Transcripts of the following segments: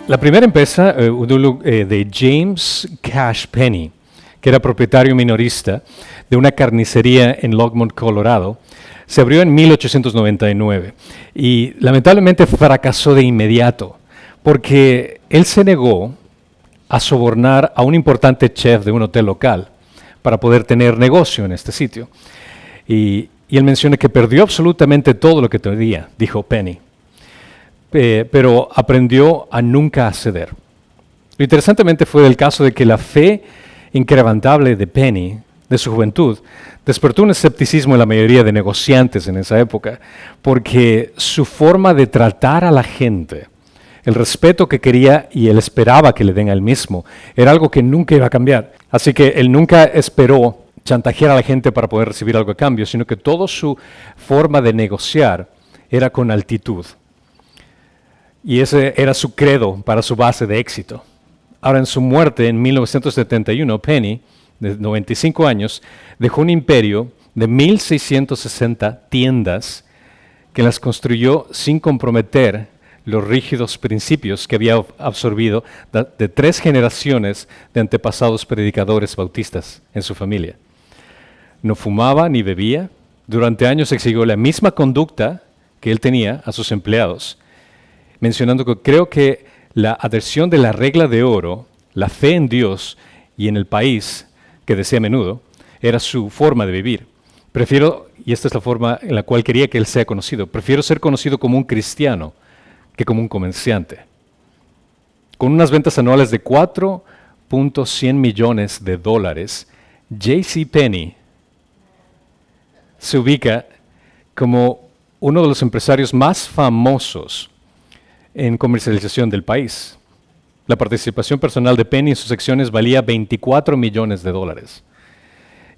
La primera empresa de James Cash Penney, que era propietario minorista de una carnicería en Longmont, Colorado, se abrió en 1899 y lamentablemente fracasó de inmediato porque él se negó a sobornar a un importante chef de un hotel local para poder tener negocio en este sitio. Y él menciona que perdió absolutamente todo lo que tenía, dijo Penney, pero aprendió a nunca ceder. Lo interesantemente fue el caso de que la fe inquebrantable de Penney, de su juventud, despertó un escepticismo en la mayoría de negociantes en esa época, porque su forma de tratar a la gente, el respeto que quería y él esperaba que le den a él mismo, era algo que nunca iba a cambiar. Así que él nunca esperó chantajear a la gente para poder recibir algo a cambio, sino que toda su forma de negociar era con altitud. Y ese era su credo para su base de éxito. Ahora, en su muerte en 1971, Penney, de 95 años, dejó un imperio de 1,660 tiendas que las construyó sin comprometer los rígidos principios que había absorbido de 3 generaciones de antepasados predicadores bautistas en su familia. No fumaba ni bebía. Durante años exhibió la misma conducta que él tenía a sus empleados, mencionando que creo que la adhesión de la regla de oro, la fe en Dios y en el país, que decía a menudo, era su forma de vivir. Prefiero, y esta es la forma en la cual quería que él sea conocido, prefiero ser conocido como un cristiano que como un comerciante. Con unas ventas anuales de $4.100 millones, J.C. Penney se ubica como uno de los empresarios más famosos en comercialización del país. La participación personal de Penney en sus acciones valía $24 millones.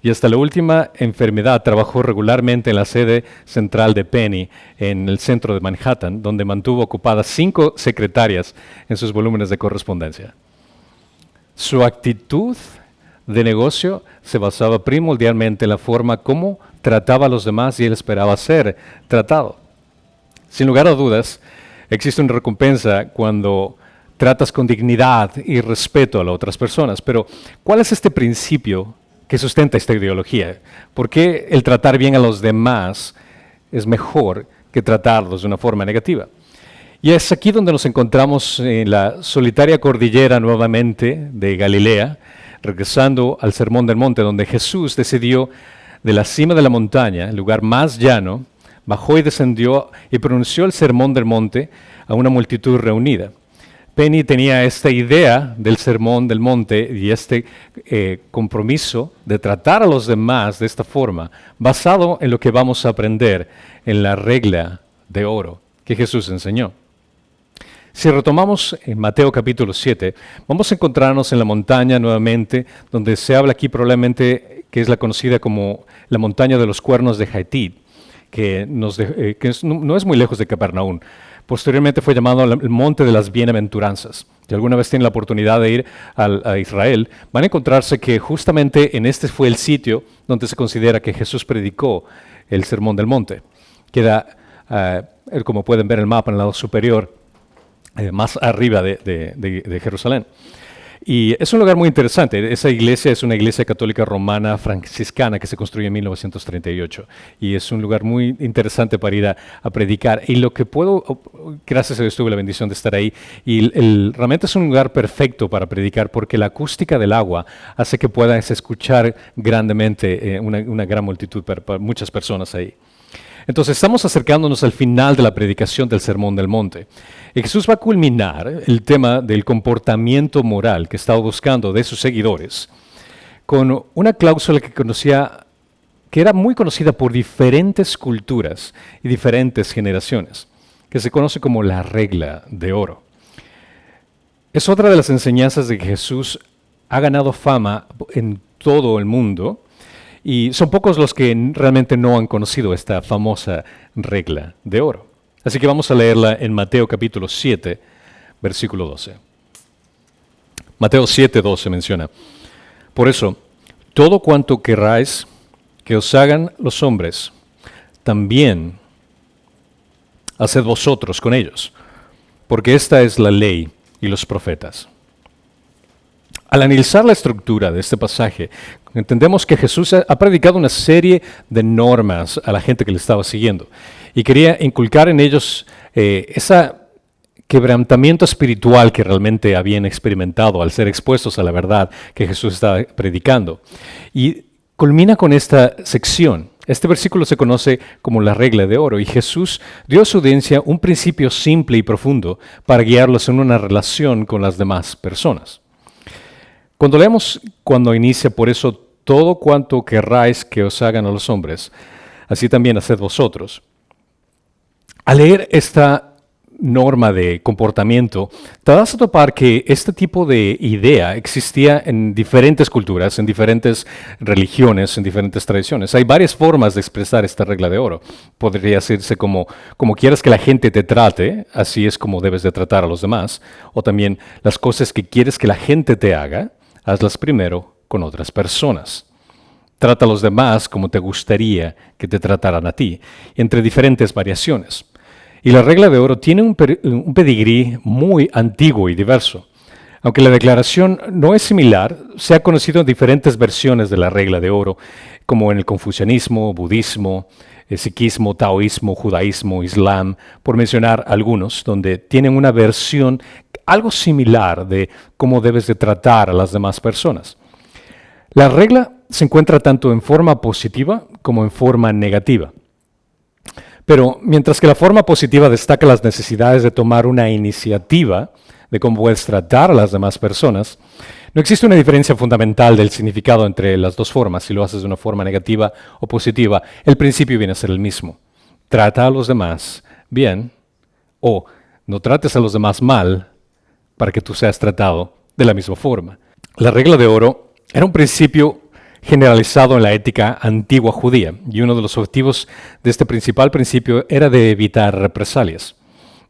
Y hasta la última enfermedad trabajó regularmente en la sede central de Penney, en el centro de Manhattan, donde mantuvo ocupadas 5 secretarias en sus volúmenes de correspondencia. Su actitud de negocio se basaba primordialmente en la forma como trataba a los demás y él esperaba ser tratado. Sin lugar a dudas, existe una recompensa cuando tratas con dignidad y respeto a las otras personas, pero ¿cuál es este principio que sustenta esta ideología? ¿Por qué el tratar bien a los demás es mejor que tratarlos de una forma negativa? Y es aquí donde nos encontramos en la solitaria cordillera nuevamente de Galilea, regresando al Sermón del Monte, donde Jesús decidió de la cima de la montaña, el lugar más llano, bajó y descendió y pronunció el Sermón del Monte a una multitud reunida. Penney tenía esta idea del Sermón del Monte y este compromiso de tratar a los demás de esta forma, basado en lo que vamos a aprender en la regla de oro que Jesús enseñó. Si retomamos en Mateo capítulo 7, vamos a encontrarnos en la montaña nuevamente, donde se habla aquí probablemente que es la conocida como la montaña de los cuernos de Jaitid, que no es muy lejos de Capernaum. Posteriormente fue llamado el Monte de las Bienaventuranzas. Si alguna vez tienen la oportunidad de ir a Israel, van a encontrarse que justamente en este fue el sitio donde se considera que Jesús predicó el Sermón del Monte. Queda, como pueden ver en el mapa en el lado superior, más arriba de Jerusalén. Y es un lugar muy interesante. Esa iglesia es una iglesia católica romana franciscana que se construyó en 1938. Y es un lugar muy interesante para ir a predicar. Y lo que puedo, gracias a Dios tuve la bendición de estar ahí, y realmente es un lugar perfecto para predicar porque la acústica del agua hace que puedas escuchar grandemente una gran multitud para muchas personas ahí. Entonces estamos acercándonos al final de la predicación del Sermón del Monte. Y Jesús va a culminar el tema del comportamiento moral que estaba buscando de sus seguidores con una cláusula que era muy conocida por diferentes culturas y diferentes generaciones, que se conoce como la regla de oro. Es otra de las enseñanzas de que Jesús ha ganado fama en todo el mundo. Y son pocos los que realmente no han conocido esta famosa regla de oro. Así que vamos a leerla en Mateo capítulo 7, versículo 12. Mateo 7, 12 menciona: Por eso, todo cuanto querráis que os hagan los hombres, también haced vosotros con ellos, porque esta es la ley y los profetas. Al analizar la estructura de este pasaje, entendemos que Jesús ha predicado una serie de normas a la gente que le estaba siguiendo y quería inculcar en ellos ese quebrantamiento espiritual que realmente habían experimentado al ser expuestos a la verdad que Jesús estaba predicando. Y culmina con esta sección. Este versículo se conoce como la regla de oro y Jesús dio a su audiencia un principio simple y profundo para guiarlos en una relación con las demás personas. Cuando leemos cuando inicia, por eso, todo cuanto querráis que os hagan a los hombres, así también haced vosotros. Al leer esta norma de comportamiento, te vas a topar que este tipo de idea existía en diferentes culturas, en diferentes religiones, en diferentes tradiciones. Hay varias formas de expresar esta regla de oro. Podría decirse como quieras que la gente te trate, así es como debes de tratar a los demás. O también las cosas que quieres que la gente te haga, hazlas primero con otras personas. Trata a los demás como te gustaría que te trataran a ti, entre diferentes variaciones. Y la regla de oro tiene un pedigrí muy antiguo y diverso. Aunque la declaración no es similar, se ha conocido en diferentes versiones de la regla de oro, como en el confucianismo, budismo, sikhismo, taoísmo, judaísmo, islam, por mencionar algunos, donde tienen una versión algo similar de cómo debes de tratar a las demás personas. La regla se encuentra tanto en forma positiva como en forma negativa. Pero mientras que la forma positiva destaca las necesidades de tomar una iniciativa de cómo puedes tratar a las demás personas, no existe una diferencia fundamental del significado entre las dos formas. Si lo haces de una forma negativa o positiva, el principio viene a ser el mismo. Trata a los demás bien o no trates a los demás mal para que tú seas tratado de la misma forma. La regla de oro era un principio generalizado en la ética antigua judía y uno de los objetivos de este principal principio era de evitar represalias,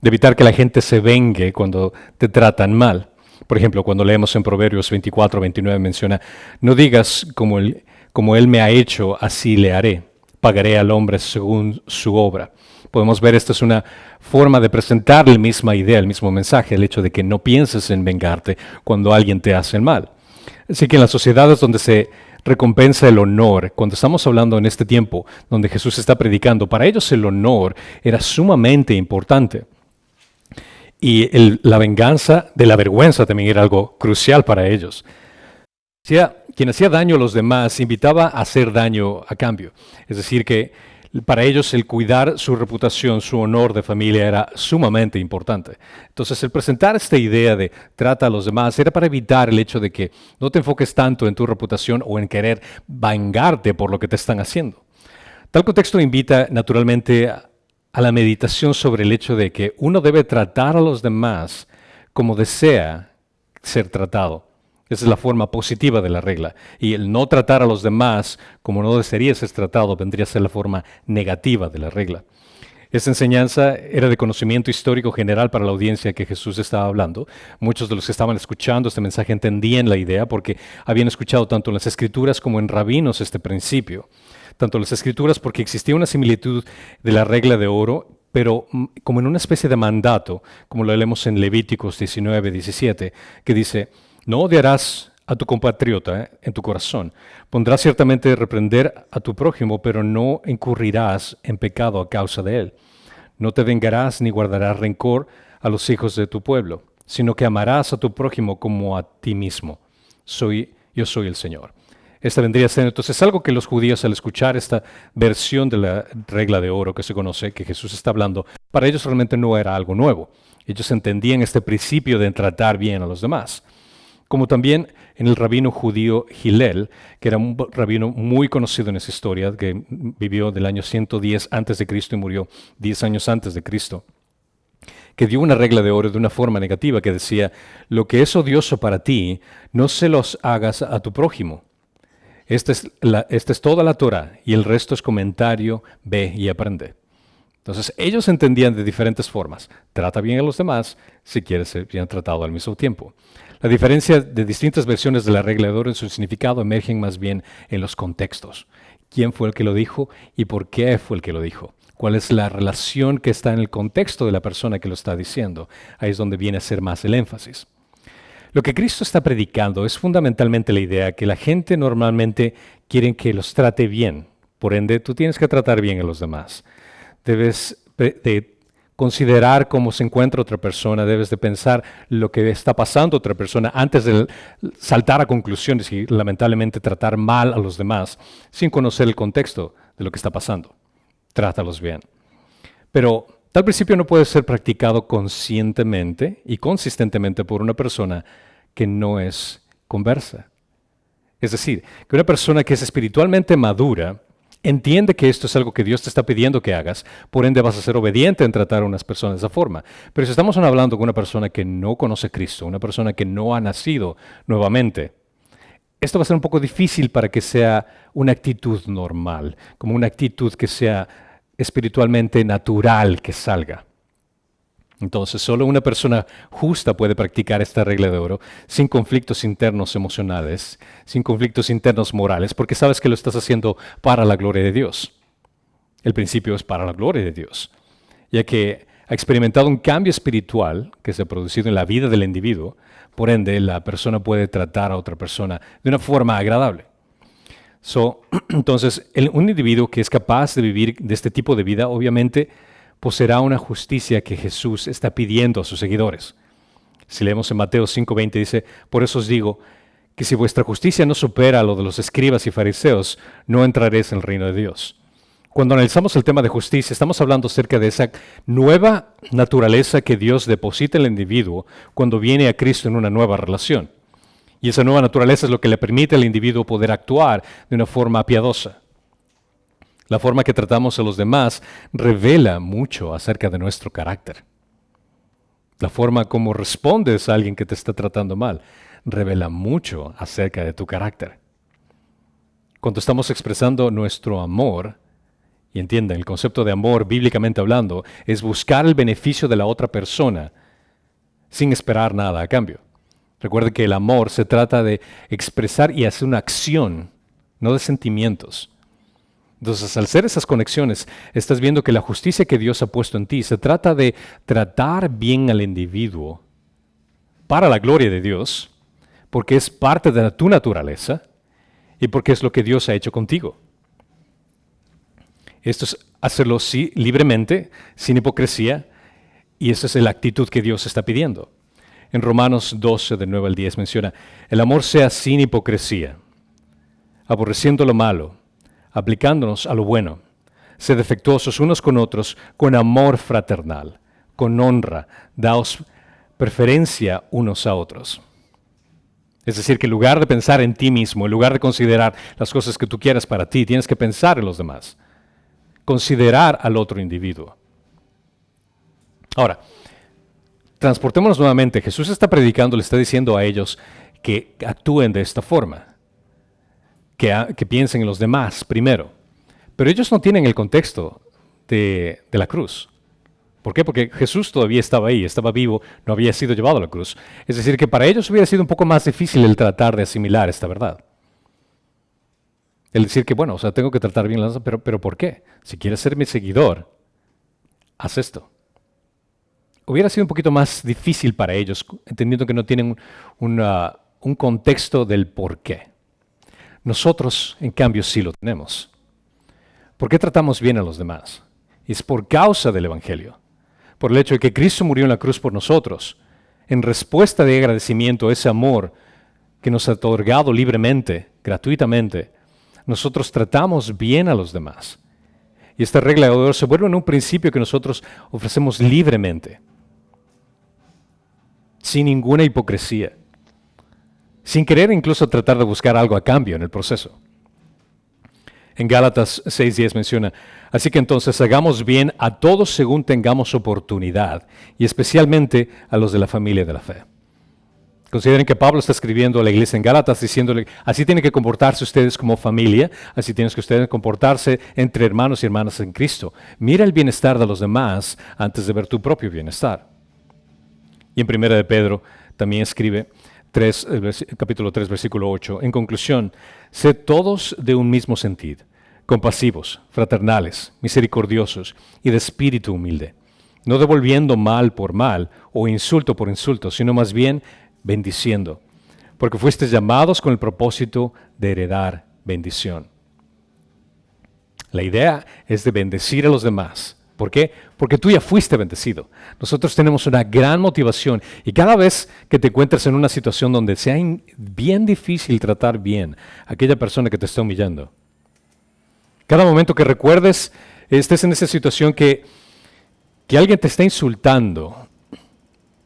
de evitar que la gente se vengue cuando te tratan mal. Por ejemplo, cuando leemos en Proverbios 24-29 menciona, no digas como él me ha hecho, así le haré, pagaré al hombre según su obra. Podemos ver, esta es una forma de presentar la misma idea, el mismo mensaje, el hecho de que no pienses en vengarte cuando alguien te hace mal. Así que en las sociedades donde se recompensa el honor, cuando estamos hablando en este tiempo donde Jesús está predicando, para ellos el honor era sumamente importante. Y la venganza de la vergüenza también era algo crucial para ellos. Quien hacía daño a los demás invitaba a hacer daño a cambio. Es decir, que para ellos el cuidar su reputación, su honor de familia era sumamente importante. Entonces el presentar esta idea de trata a los demás era para evitar el hecho de que no te enfoques tanto en tu reputación o en querer vengarte por lo que te están haciendo. Tal contexto invita naturalmente a la meditación sobre el hecho de que uno debe tratar a los demás como desea ser tratado. Esa es la forma positiva de la regla. Y el no tratar a los demás como no desearía ser tratado vendría a ser la forma negativa de la regla. Esta enseñanza era de conocimiento histórico general para la audiencia que Jesús estaba hablando. Muchos de los que estaban escuchando este mensaje entendían la idea porque habían escuchado tanto en las Escrituras como en rabinos este principio. Tanto en las Escrituras porque existía una similitud de la regla de oro, pero como en una especie de mandato, como lo leemos en Levíticos 19-17, que dice: no odiarás a tu compatriota en tu corazón. Pondrás ciertamente reprender a tu prójimo, pero no incurrirás en pecado a causa de él. No te vengarás ni guardarás rencor a los hijos de tu pueblo, sino que amarás a tu prójimo como a ti mismo. Yo soy el Señor. Esta vendría a ser entonces algo que los judíos, al escuchar esta versión de la regla de oro que se conoce, que Jesús está hablando, para ellos realmente no era algo nuevo. Ellos entendían este principio de tratar bien a los demás. Como también en el rabino judío Hillel, que era un rabino muy conocido en esa historia, que vivió del año 110 a.C. y murió 10 años antes de Cristo, que dio una regla de oro de una forma negativa que decía: lo que es odioso para ti, no se los hagas a tu prójimo. Esta es toda la Torah y el resto es comentario, ve y aprende. Entonces ellos entendían de diferentes formas. Trata bien a los demás si quieres ser bien tratado al mismo tiempo. La diferencia de distintas versiones de la regla de oro en su significado emergen más bien en los contextos. ¿Quién fue el que lo dijo y por qué fue el que lo dijo? cuál es la relación que está en el contexto de la persona que lo está diciendo. Ahí es donde viene a ser más el énfasis. Lo que Cristo está predicando es fundamentalmente la idea que la gente normalmente quiere que los trate bien. Por ende, tú tienes que tratar bien a los demás. Debes de considerar cómo se encuentra otra persona, debes de pensar lo que está pasando a otra persona antes de saltar a conclusiones y lamentablemente tratar mal a los demás sin conocer el contexto de lo que está pasando. Trátalos bien. Pero tal principio no puede ser practicado conscientemente y consistentemente por una persona que no es conversa. Es decir, que una persona que es espiritualmente madura entiende que esto es algo que Dios te está pidiendo que hagas, por ende vas a ser obediente en tratar a unas personas de esa forma. Pero si estamos hablando con una persona que no conoce a Cristo, una persona que no ha nacido nuevamente, esto va a ser un poco difícil para que sea una actitud normal, como una actitud que sea espiritualmente natural que salga. Entonces, solo una persona justa puede practicar esta regla de oro sin conflictos internos emocionales, sin conflictos internos morales, porque sabes que lo estás haciendo para la gloria de Dios. El principio es para la gloria de Dios, ya que ha experimentado un cambio espiritual que se ha producido en la vida del individuo, por ende, la persona puede tratar a otra persona de una forma agradable. Entonces, un individuo que es capaz de vivir de este tipo de vida, obviamente, poseerá una justicia que Jesús está pidiendo a sus seguidores. Si leemos en Mateo 5:20 dice, por eso os digo que si vuestra justicia no supera a lo de los escribas y fariseos, no entraréis en el reino de Dios. Cuando analizamos el tema de justicia, estamos hablando acerca de esa nueva naturaleza que Dios deposita en el individuo cuando viene a Cristo en una nueva relación. Y esa nueva naturaleza es lo que le permite al individuo poder actuar de una forma piadosa. La forma que tratamos a los demás revela mucho acerca de nuestro carácter. La forma como respondes a alguien que te está tratando mal revela mucho acerca de tu carácter. Cuando estamos expresando nuestro amor, y entienden, el concepto de amor, bíblicamente hablando, es buscar el beneficio de la otra persona sin esperar nada a cambio. Recuerden que el amor se trata de expresar y hacer una acción, no de sentimientos. Entonces, al hacer esas conexiones, estás viendo que la justicia que Dios ha puesto en ti se trata de tratar bien al individuo para la gloria de Dios, porque es parte de tu naturaleza y porque es lo que Dios ha hecho contigo. Esto es hacerlo sí, libremente, sin hipocresía, y esa es la actitud que Dios está pidiendo. En Romanos 12, del 9 al 10 menciona, el amor sea sin hipocresía, aborreciendo lo malo, aplicándonos a lo bueno, sed defectuosos unos con otros, con amor fraternal, con honra, daos preferencia unos a otros. Es decir, que en lugar de pensar en ti mismo, en lugar de considerar las cosas que tú quieras para ti, tienes que pensar en los demás, considerar al otro individuo. Ahora, transportémonos nuevamente. Jesús está predicando, le está diciendo a ellos que actúen de esta forma. Que piensen en los demás primero. Pero ellos no tienen el contexto de la cruz. ¿Por qué? Porque Jesús todavía estaba ahí, estaba vivo, no había sido llevado a la cruz. Es decir, que para ellos hubiera sido un poco más difícil el tratar de asimilar esta verdad. El decir que, bueno, o sea, tengo que tratar bien las cosas, pero ¿por qué? Si quieres ser mi seguidor, haz esto. Hubiera sido un poquito más difícil para ellos, entendiendo que no tienen un contexto del por qué. Nosotros, en cambio, sí lo tenemos. ¿Por qué tratamos bien a los demás? Es por causa del Evangelio, por el hecho de que Cristo murió en la cruz por nosotros, en respuesta de agradecimiento a ese amor que nos ha otorgado libremente, gratuitamente. Nosotros tratamos bien a los demás. Y esta regla de oro se vuelve en un principio que nosotros ofrecemos libremente, sin ninguna hipocresía, sin querer incluso tratar de buscar algo a cambio en el proceso. En Gálatas 6:10 menciona, así que entonces hagamos bien a todos según tengamos oportunidad, y especialmente a los de la familia de la fe. Consideren que Pablo está escribiendo a la iglesia en Gálatas diciéndole, así tienen que comportarse ustedes como familia, así tienen que ustedes comportarse entre hermanos y hermanas en Cristo. Mira el bienestar de los demás antes de ver tu propio bienestar. Y en 1 de Pedro también escribe, capítulo 3, versículo 8, en conclusión, sed todos de un mismo sentir, compasivos, fraternales, misericordiosos y de espíritu humilde, no devolviendo mal por mal o insulto por insulto, sino más bien bendiciendo, porque fuisteis llamados con el propósito de heredar bendición. La idea es de bendecir a los demás. ¿Por qué? Porque tú ya fuiste bendecido. Nosotros tenemos una gran motivación y cada vez que te encuentres en una situación donde sea bien difícil tratar bien a aquella persona que te está humillando, cada momento que recuerdes, estés en esa situación que alguien te está insultando,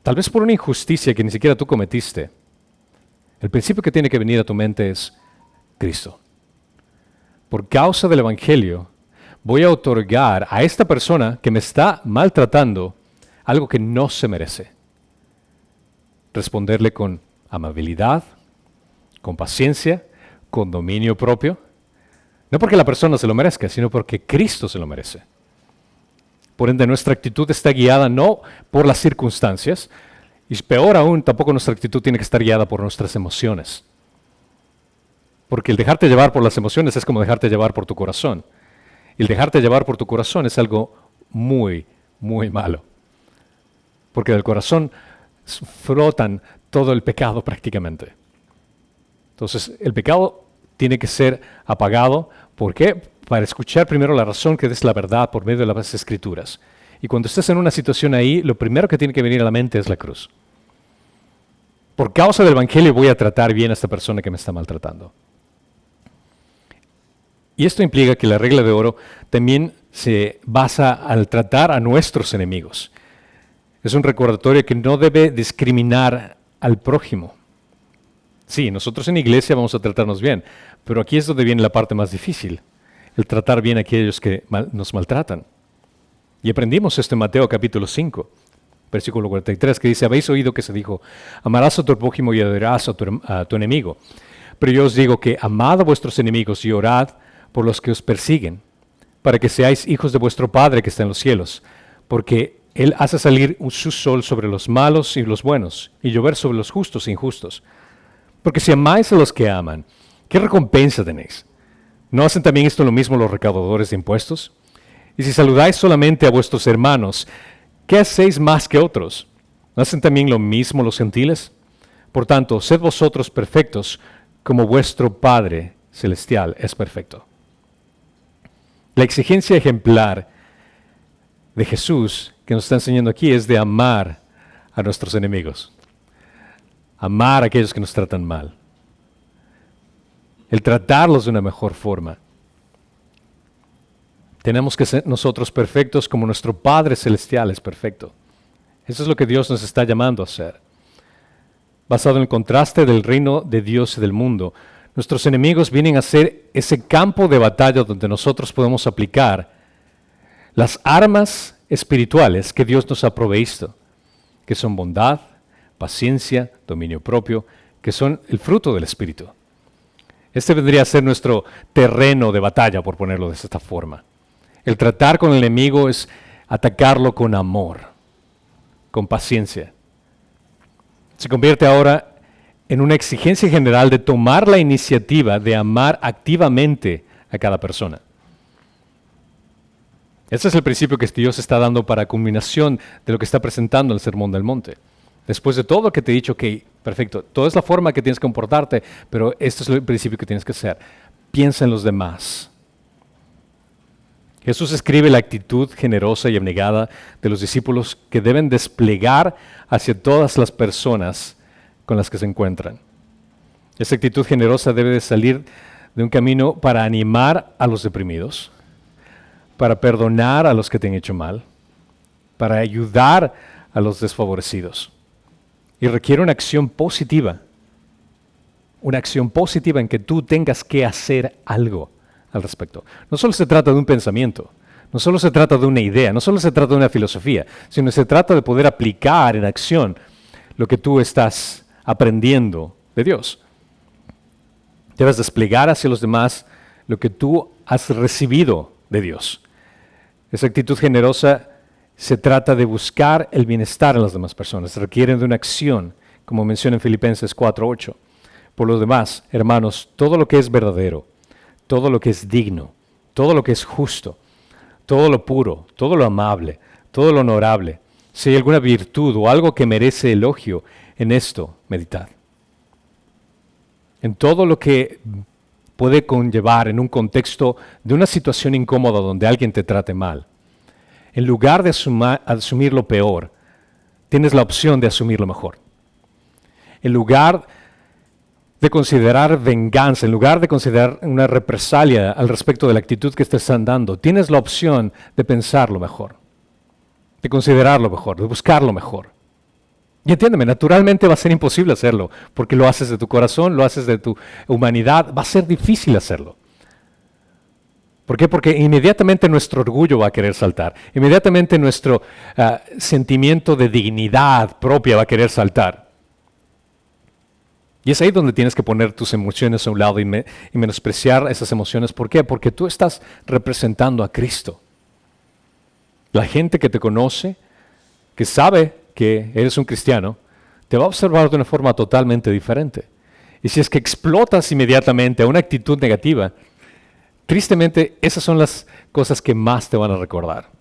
tal vez por una injusticia que ni siquiera tú cometiste, el principio que tiene que venir a tu mente es Cristo. Por causa del Evangelio, voy a otorgar a esta persona que me está maltratando algo que no se merece. Responderle con amabilidad, con paciencia, con dominio propio. No porque la persona se lo merezca, sino porque Cristo se lo merece. Por ende, nuestra actitud está guiada no por las circunstancias, y peor aún, tampoco nuestra actitud tiene que estar guiada por nuestras emociones. Porque el dejarte llevar por las emociones es como dejarte llevar por tu corazón. Y el dejarte llevar por tu corazón es algo muy, muy malo. Porque del corazón flotan todo el pecado prácticamente. Entonces, el pecado tiene que ser apagado. ¿Por qué? Para escuchar primero la razón que es la verdad por medio de las Escrituras. Y cuando estés en una situación ahí, lo primero que tiene que venir a la mente es la cruz. Por causa del Evangelio voy a tratar bien a esta persona que me está maltratando. Y esto implica que la regla de oro también se basa al tratar a nuestros enemigos. Es un recordatorio que no debe discriminar al prójimo. Sí, nosotros en iglesia vamos a tratarnos bien, pero aquí es donde viene la parte más difícil, el tratar bien a aquellos que nos maltratan. Y aprendimos esto en Mateo capítulo 5, versículo 43, que dice, habéis oído que se dijo, amarás a tu prójimo y odiarás a tu enemigo. Pero yo os digo que amad a vuestros enemigos y orad por los que os persiguen, para que seáis hijos de vuestro Padre que está en los cielos, porque Él hace salir su sol sobre los malos y los buenos, y llover sobre los justos e injustos. Porque si amáis a los que aman, ¿qué recompensa tenéis? ¿No hacen también esto lo mismo los recaudadores de impuestos? Y si saludáis solamente a vuestros hermanos, ¿qué hacéis más que otros? ¿No hacen también lo mismo los gentiles? Por tanto, sed vosotros perfectos, como vuestro Padre celestial es perfecto. La exigencia ejemplar de Jesús que nos está enseñando aquí es de amar a nuestros enemigos. Amar a aquellos que nos tratan mal. El tratarlos de una mejor forma. Tenemos que ser nosotros perfectos como nuestro Padre Celestial es perfecto. Eso es lo que Dios nos está llamando a hacer. Basado en el contraste del reino de Dios y del mundo, nuestros enemigos vienen a ser ese campo de batalla donde nosotros podemos aplicar las armas espirituales que Dios nos ha proveído, que son bondad, paciencia, dominio propio, que son el fruto del Espíritu. Este vendría a ser nuestro terreno de batalla, por ponerlo de esta forma. El tratar con el enemigo es atacarlo con amor, con paciencia. Se convierte ahora en una exigencia general de tomar la iniciativa de amar activamente a cada persona. Ese es el principio que Dios está dando para culminación de lo que está presentando en el Sermón del Monte. Después de todo lo que te he dicho, ok, perfecto, toda es la forma que tienes que comportarte, pero este es el principio que tienes que hacer. Piensa en los demás. Jesús escribe la actitud generosa y abnegada de los discípulos que deben desplegar hacia todas las personas con las que se encuentran. Esa actitud generosa debe de salir de un camino para animar a los deprimidos, para perdonar a los que te han hecho mal, para ayudar a los desfavorecidos. Y requiere una acción positiva en que tú tengas que hacer algo al respecto. No solo se trata de un pensamiento, no solo se trata de una idea, no solo se trata de una filosofía, sino se trata de poder aplicar en acción lo que tú estás aprendiendo de Dios. Debes desplegar hacia los demás lo que tú has recibido de Dios. Esa actitud generosa se trata de buscar el bienestar en las demás personas. Requieren de una acción, como menciona en Filipenses 4:8. Por lo demás, hermanos, todo lo que es verdadero, todo lo que es digno, todo lo que es justo, todo lo puro, todo lo amable, todo lo honorable, si hay alguna virtud o algo que merece elogio, en esto meditad. En todo lo que puede conllevar en un contexto de una situación incómoda donde alguien te trate mal, en lugar de asumir lo peor, tienes la opción de asumir lo mejor. En lugar de considerar venganza, en lugar de considerar una represalia al respecto de la actitud que te están dando, tienes la opción de pensar lo mejor, de considerar lo mejor, de buscar lo mejor. Y entiéndeme, naturalmente va a ser imposible hacerlo, porque lo haces de tu corazón, lo haces de tu humanidad, va a ser difícil hacerlo. ¿Por qué? Porque inmediatamente nuestro orgullo va a querer saltar, inmediatamente nuestro sentimiento de dignidad propia va a querer saltar. Y es ahí donde tienes que poner tus emociones a un lado y menospreciar esas emociones. ¿Por qué? Porque tú estás representando a Cristo. La gente que te conoce, que sabe que eres un cristiano, te va a observar de una forma totalmente diferente. Y si es que explotas inmediatamente a una actitud negativa, tristemente esas son las cosas que más te van a recordar.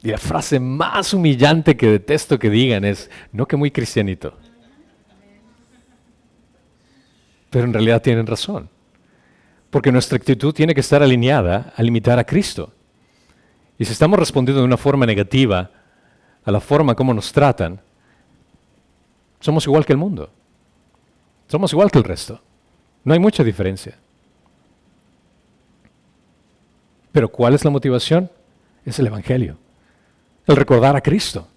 Y la frase más humillante que detesto que digan es, no que muy cristianito. Pero en realidad tienen razón. Porque nuestra actitud tiene que estar alineada a limitar a Cristo. Y si estamos respondiendo de una forma negativa a la forma como nos tratan, somos igual que el mundo. Somos igual que el resto. No hay mucha diferencia. Pero ¿cuál es la motivación? Es el Evangelio. El recordar a Cristo.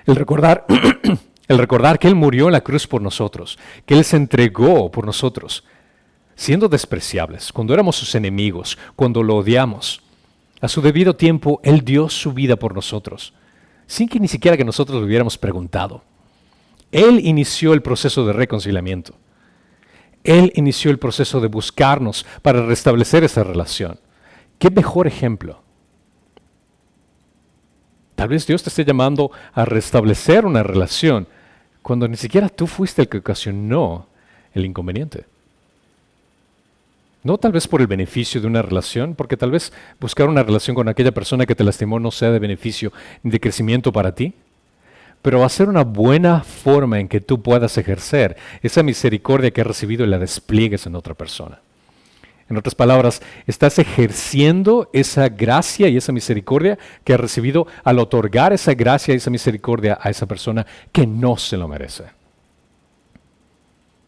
El recordar que Él murió en la cruz por nosotros, que Él se entregó por nosotros, siendo despreciables, cuando éramos sus enemigos, cuando lo odiamos. A su debido tiempo, Él dio su vida por nosotros, sin que ni siquiera que nosotros lo hubiéramos preguntado. Él inició el proceso de reconciliamiento. Él inició el proceso de buscarnos para restablecer esa relación. ¿Qué mejor ejemplo? Tal vez Dios te esté llamando a restablecer una relación cuando ni siquiera tú fuiste el que ocasionó el inconveniente. No tal vez por el beneficio de una relación, porque tal vez buscar una relación con aquella persona que te lastimó no sea de beneficio ni de crecimiento para ti, pero va a ser una buena forma en que tú puedas ejercer esa misericordia que has recibido y la despliegues en otra persona. En otras palabras, estás ejerciendo esa gracia y esa misericordia que has recibido al otorgar esa gracia y esa misericordia a esa persona que no se lo merece.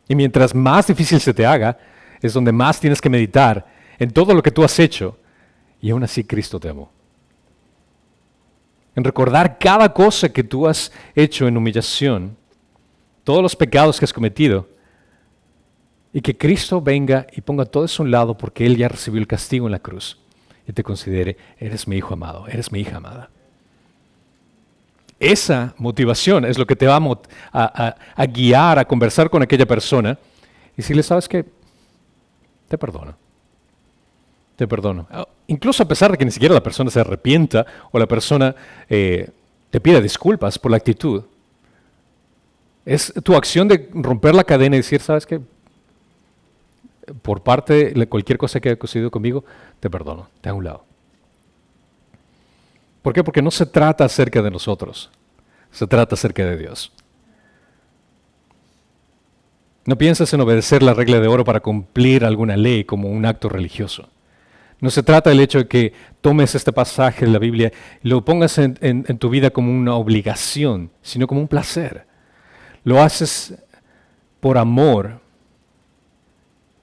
Y mientras más difícil se te haga, es donde más tienes que meditar en todo lo que tú has hecho y aún así Cristo te amó. En recordar cada cosa que tú has hecho en humillación, todos los pecados que has cometido, y que Cristo venga y ponga todo eso a un lado porque Él ya recibió el castigo en la cruz y te considere, eres mi hijo amado, eres mi hija amada. Esa motivación es lo que te va a guiar a conversar con aquella persona y si le sabes que te perdono. Te perdono. Incluso a pesar de que ni siquiera la persona se arrepienta o la persona te pida disculpas por la actitud, es tu acción de romper la cadena y decir, ¿sabes qué? Por parte de cualquier cosa que haya sucedido conmigo, te perdono, te hago a un lado. ¿Por qué? Porque no se trata acerca de nosotros, se trata acerca de Dios. No piensas en obedecer la regla de oro para cumplir alguna ley como un acto religioso. No se trata del hecho de que tomes este pasaje de la Biblia y lo pongas en tu vida como una obligación, sino como un placer. Lo haces por amor,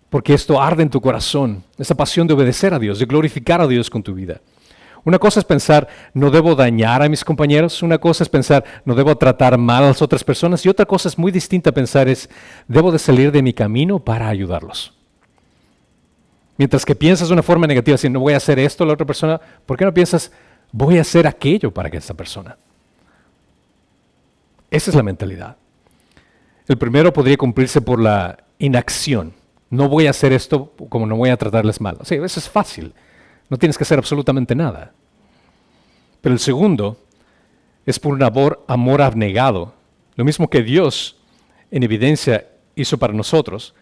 porque esto arde en tu corazón, esa pasión de obedecer a Dios, de glorificar a Dios con tu vida. Una cosa es pensar, no debo dañar a mis compañeros. Una cosa es pensar, no debo tratar mal a las otras personas. Y otra cosa es muy distinta a pensar es, debo de salir de mi camino para ayudarlos. Mientras que piensas de una forma negativa, si no voy a hacer esto a la otra persona, ¿por qué no piensas, voy a hacer aquello para que esta persona? Esa es la mentalidad. El primero podría cumplirse por la inacción. No voy a hacer esto como no voy a tratarles mal. Sí, eso es fácil. No tienes que hacer absolutamente nada. Pero el segundo es por un amor abnegado. Lo mismo que Dios, en evidencia, hizo para nosotros,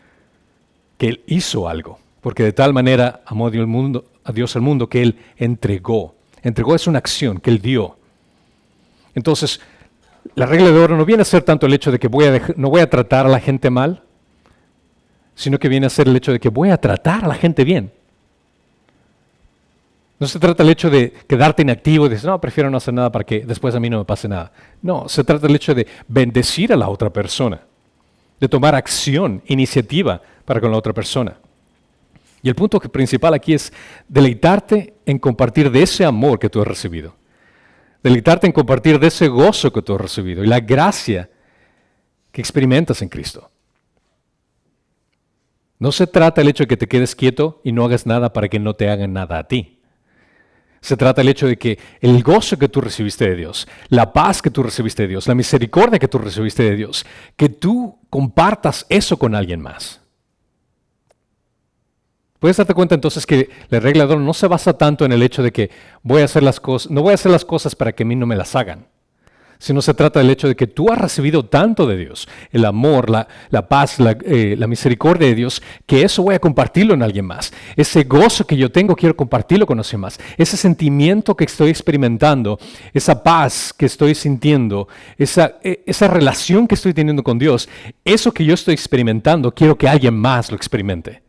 que Él hizo algo. Porque de tal manera amó a Dios al mundo que Él entregó. Entregó es una acción que Él dio. Entonces, la regla de oro no viene a ser tanto el hecho de que no voy a tratar a la gente mal, sino que viene a ser el hecho de que voy a tratar a la gente bien. No se trata del hecho de quedarte inactivo y decir, no, prefiero no hacer nada para que después a mí no me pase nada. No, se trata del hecho de bendecir a la otra persona, de tomar acción, iniciativa para con la otra persona. Y el punto principal aquí es deleitarte en compartir de ese amor que tú has recibido. Deleitarte en compartir de ese gozo que tú has recibido y la gracia que experimentas en Cristo. No se trata del hecho de que te quedes quieto y no hagas nada para que no te hagan nada a ti. Se trata del hecho de que el gozo que tú recibiste de Dios, la paz que tú recibiste de Dios, la misericordia que tú recibiste de Dios, que tú compartas eso con alguien más. Puedes darte cuenta entonces que la regla de oro no se basa tanto en el hecho de que no voy a hacer las cosas para que a mí no me las hagan, sino se trata del hecho de que tú has recibido tanto de Dios, el amor, la paz, la misericordia de Dios, que eso voy a compartirlo en alguien más. Ese gozo que yo tengo quiero compartirlo con los demás. Ese sentimiento que estoy experimentando, esa paz que estoy sintiendo, esa relación que estoy teniendo con Dios, eso que yo estoy experimentando, quiero que alguien más lo experimente.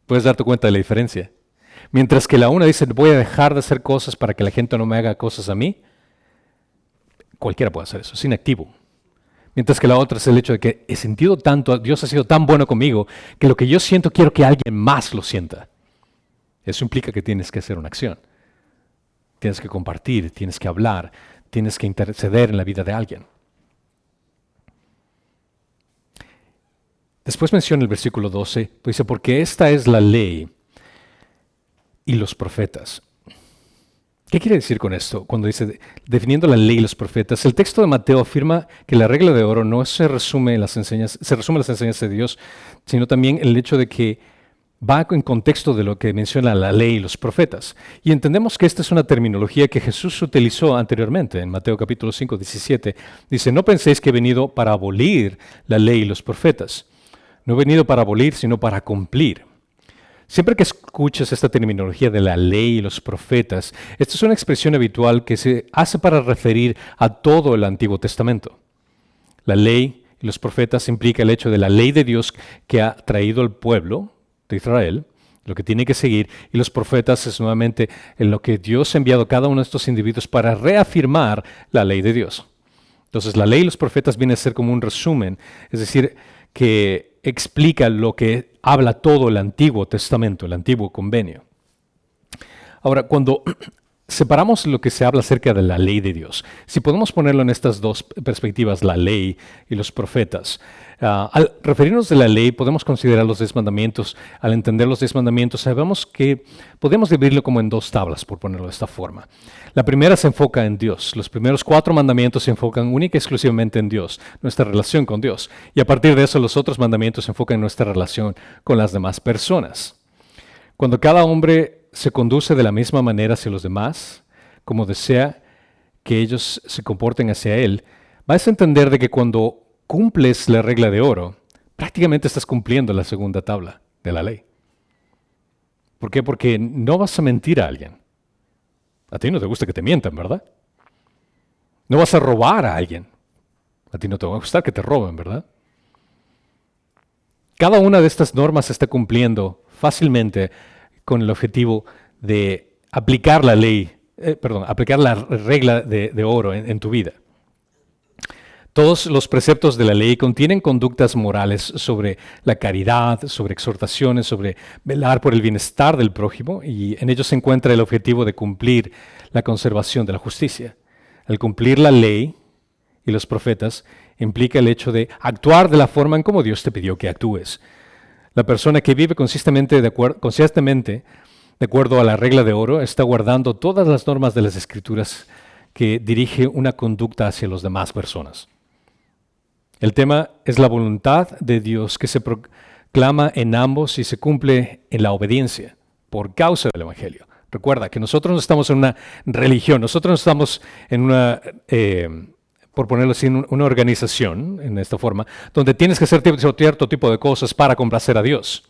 ¿Puedes darte cuenta de la diferencia? Mientras que la una dice, voy a dejar de hacer cosas para que la gente no me haga cosas a mí, cualquiera puede hacer eso, es inactivo. Mientras que la otra es el hecho de que he sentido tanto, Dios ha sido tan bueno conmigo, que lo que yo siento quiero que alguien más lo sienta. Eso implica que tienes que hacer una acción. Tienes que compartir, tienes que hablar, tienes que interceder en la vida de alguien. Después menciona el versículo 12, pues dice, porque esta es la ley y los profetas. ¿Qué quiere decir con esto? Cuando dice, definiendo la ley y los profetas, el texto de Mateo afirma que la regla de oro no se resume en las enseñanzas de Dios, sino también el hecho de que va en contexto de lo que menciona la ley y los profetas. Y entendemos que esta es una terminología que Jesús utilizó anteriormente en Mateo capítulo 5, 17. Dice, no penséis que he venido para abolir la ley y los profetas. No he venido para abolir, sino para cumplir. Siempre que escuches esta terminología de la ley y los profetas, esta es una expresión habitual que se hace para referir a todo el Antiguo Testamento. La ley y los profetas implica el hecho de la ley de Dios que ha traído al pueblo de Israel, lo que tiene que seguir, y los profetas es nuevamente en lo que Dios ha enviado a cada uno de estos individuos para reafirmar la ley de Dios. Entonces la ley y los profetas viene a ser como un resumen, es decir, que explica lo que habla todo el Antiguo Testamento, el Antiguo Convenio. Ahora, cuando separamos lo que se habla acerca de la ley de Dios, si podemos ponerlo en estas dos perspectivas, la ley y los profetas, al referirnos de la ley podemos considerar los 10 mandamientos. Al entender los 10 mandamientos sabemos que podemos dividirlo como en dos tablas, por ponerlo de esta forma. La primera se enfoca en Dios. Los primeros 4 mandamientos se enfocan única y exclusivamente en Dios, nuestra relación con Dios. Y a partir de eso los otros mandamientos se enfocan en nuestra relación con las demás personas. Cuando cada hombre se conduce de la misma manera hacia los demás, como desea que ellos se comporten hacia él, vas a entender de que cuando cumples la regla de oro, prácticamente estás cumpliendo la segunda tabla de la ley. ¿Por qué? Porque no vas a mentir a alguien. A ti no te gusta que te mientan, ¿verdad? No vas a robar a alguien. A ti no te va a gustar que te roben, ¿verdad? Cada una de estas normas se está cumpliendo fácilmente con el objetivo de aplicar la ley, aplicar la regla de oro en tu vida. Todos los preceptos de la ley contienen conductas morales sobre la caridad, sobre exhortaciones, sobre velar por el bienestar del prójimo, y en ellos se encuentra el objetivo de cumplir la conservación de la justicia. Al cumplir la ley y los profetas implica el hecho de actuar de la forma en como Dios te pidió que actúes. La persona que vive consistentemente de acuerdo a la regla de oro está guardando todas las normas de las Escrituras que dirige una conducta hacia las demás personas. El tema es la voluntad de Dios que se proclama en ambos y se cumple en la obediencia por causa del Evangelio. Recuerda que nosotros no estamos en una religión, nosotros no estamos en una, por ponerlo así, una organización, en esta forma, donde tienes que hacer cierto tipo de cosas para complacer a Dios.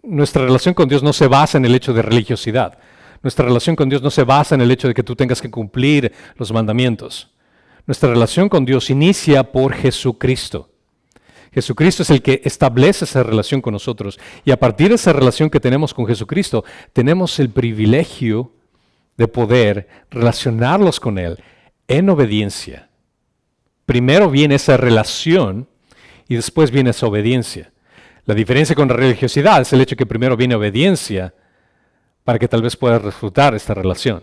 nuestra relación con Dios no se basa en el hecho de religiosidad. Nuestra relación con Dios no se basa en el hecho de que tú tengas que cumplir los mandamientos. Nuestra relación con Dios inicia por Jesucristo. Jesucristo es el que establece esa relación con nosotros. Y a partir de esa relación que tenemos con Jesucristo, tenemos el privilegio de poder relacionarlos con Él en obediencia. Primero viene esa relación y después viene esa obediencia. La diferencia con la religiosidad es el hecho que primero viene obediencia para que tal vez pueda resultar esta relación.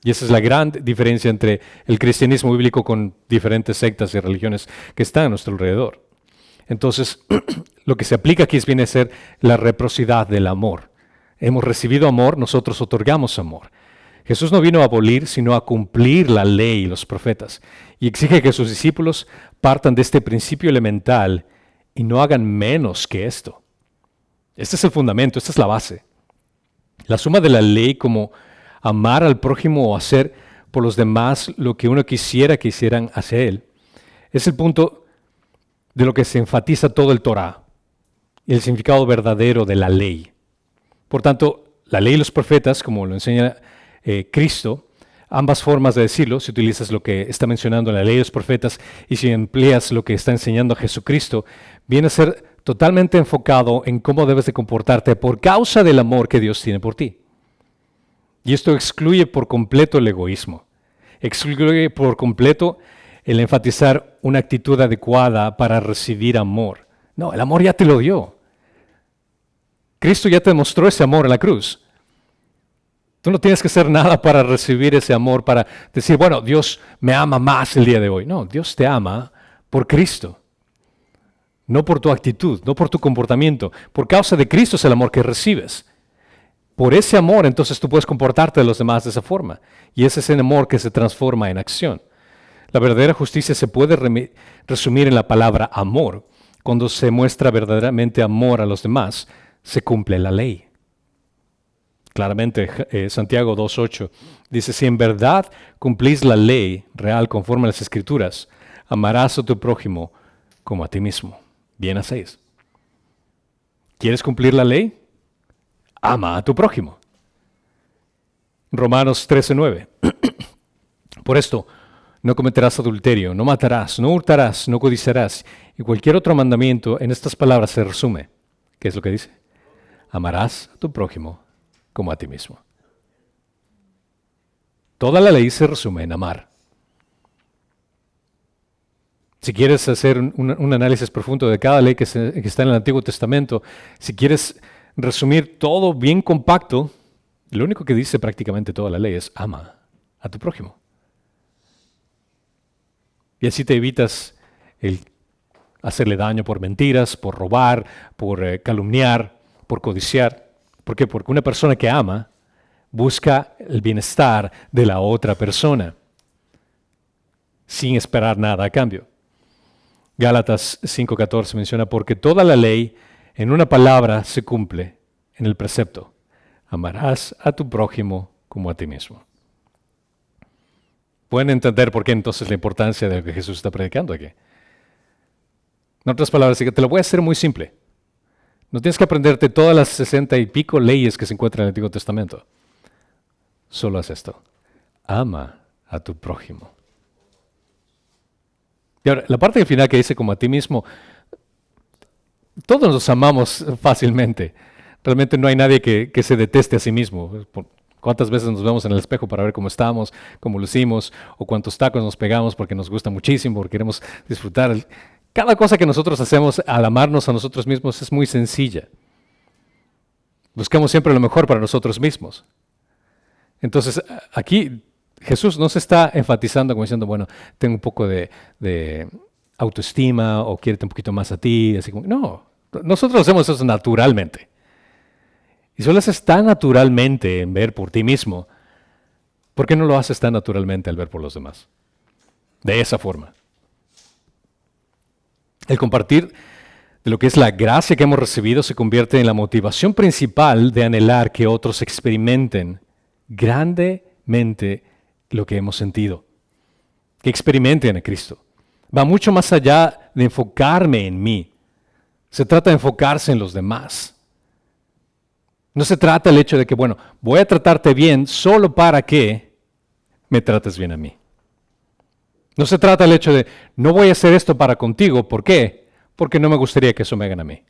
Y esa es la gran diferencia entre el cristianismo bíblico con diferentes sectas y religiones que están a nuestro alrededor. Entonces, lo que se aplica aquí viene a ser la reciprocidad del amor. Hemos recibido amor, nosotros otorgamos amor. Jesús no vino a abolir, sino a cumplir la ley y los profetas. Y exige que sus discípulos partan de este principio elemental y no hagan menos que esto. Este es el fundamento, esta es la base. La suma de la ley como amar al prójimo o hacer por los demás lo que uno quisiera que hicieran hacia él, es el punto de lo que se enfatiza todo el Torah y el significado verdadero de la ley. Por tanto, la ley y los profetas, como lo enseña Cristo, ambas formas de decirlo, si utilizas lo que está mencionando en la ley y los profetas y si empleas lo que está enseñando Jesucristo, viene a ser totalmente enfocado en cómo debes de comportarte por causa del amor que Dios tiene por ti. Y esto excluye por completo el egoísmo. Excluye por completo el enfatizar una actitud adecuada para recibir amor. No, el amor ya te lo dio. Cristo ya te demostró ese amor en la cruz. Tú no tienes que hacer nada para recibir ese amor, para decir, bueno, Dios me ama más el día de hoy. No, Dios te ama por Cristo. No por tu actitud, no por tu comportamiento. Por causa de Cristo es el amor que recibes. Por ese amor, entonces tú puedes comportarte de los demás de esa forma. Y ese es el amor que se transforma en acción. La verdadera justicia se puede resumir en la palabra amor. Cuando se muestra verdaderamente amor a los demás, se cumple la ley. Claramente, Santiago 2:8 dice, si en verdad cumplís la ley real conforme a las Escrituras, amarás a tu prójimo como a ti mismo. Bien hacéis. ¿Quieres cumplir la ley? Ama a tu prójimo. Romanos 13:9. Por esto, no cometerás adulterio, no matarás, no hurtarás, no codiciarás. Y cualquier otro mandamiento en estas palabras se resume. ¿Qué es lo que dice? Amarás a tu prójimo como a ti mismo. Toda la ley se resume en amar. Si quieres hacer un análisis profundo de cada ley que está en el Antiguo Testamento, si quieres resumir todo bien compacto, lo único que dice prácticamente toda la ley es ama a tu prójimo. Y así te evitas el hacerle daño por mentiras, por robar, por calumniar, por codiciar. ¿Por qué? Porque una persona que ama busca el bienestar de la otra persona sin esperar nada a cambio. Gálatas 5:14 menciona, porque toda la ley en una palabra se cumple en el precepto. Amarás a tu prójimo como a ti mismo. Pueden entender por qué entonces la importancia de lo que Jesús está predicando aquí. En otras palabras, te lo voy a hacer muy simple. No tienes que aprenderte todas las 60 y pico leyes que se encuentran en el Antiguo Testamento. Solo haz esto. Ama a tu prójimo. Y ahora, la parte del final que dice como a ti mismo, todos nos amamos fácilmente. Realmente no hay nadie que se deteste a sí mismo. ¿Cuántas veces nos vemos en el espejo para ver cómo estamos, cómo lucimos, o cuántos tacos nos pegamos porque nos gusta muchísimo, porque queremos disfrutar? Cada cosa que nosotros hacemos al amarnos a nosotros mismos es muy sencilla. Buscamos siempre lo mejor para nosotros mismos. Entonces, aquí Jesús no se está enfatizando como diciendo, bueno, tengo un poco de autoestima o quiérete un poquito más a ti. Así como, no, nosotros hacemos eso naturalmente. Y si lo haces tan naturalmente en ver por ti mismo, ¿por qué no lo haces tan naturalmente al ver por los demás? De esa forma. El compartir de lo que es la gracia que hemos recibido se convierte en la motivación principal de anhelar que otros experimenten grandemente lo que hemos sentido. Que experimenten a Cristo. Va mucho más allá de enfocarme en mí. Se trata de enfocarse en los demás. No se trata del hecho de que, bueno, voy a tratarte bien solo para que me trates bien a mí. No se trata del hecho de, no voy a hacer esto para contigo. ¿Por qué? Porque no me gustaría que eso me hagan a mí.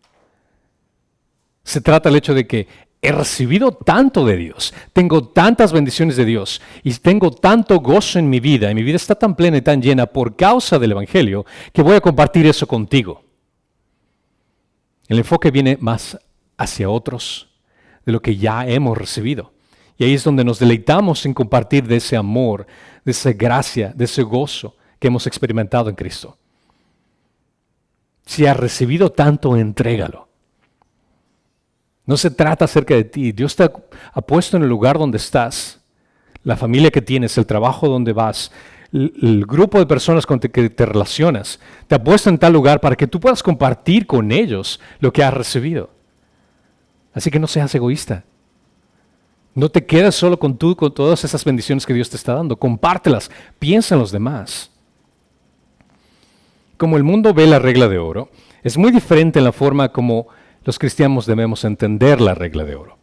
Se trata del hecho de que he recibido tanto de Dios, tengo tantas bendiciones de Dios y tengo tanto gozo en mi vida, y mi vida está tan plena y tan llena por causa del Evangelio, que voy a compartir eso contigo. El enfoque viene más hacia otros de lo que ya hemos recibido. Y ahí es donde nos deleitamos en compartir de ese amor, de esa gracia, de ese gozo que hemos experimentado en Cristo. Si has recibido tanto, entrégalo. No se trata acerca de ti. Dios te ha puesto en el lugar donde estás, la familia que tienes, el trabajo donde vas, el grupo de personas con que te relacionas. Te ha puesto en tal lugar para que tú puedas compartir con ellos lo que has recibido. Así que no seas egoísta. No te quedes solo con todas esas bendiciones que Dios te está dando. Compártelas. Piensa en los demás. Como el mundo ve la regla de oro, es muy diferente en la forma como los cristianos debemos entender la regla de oro.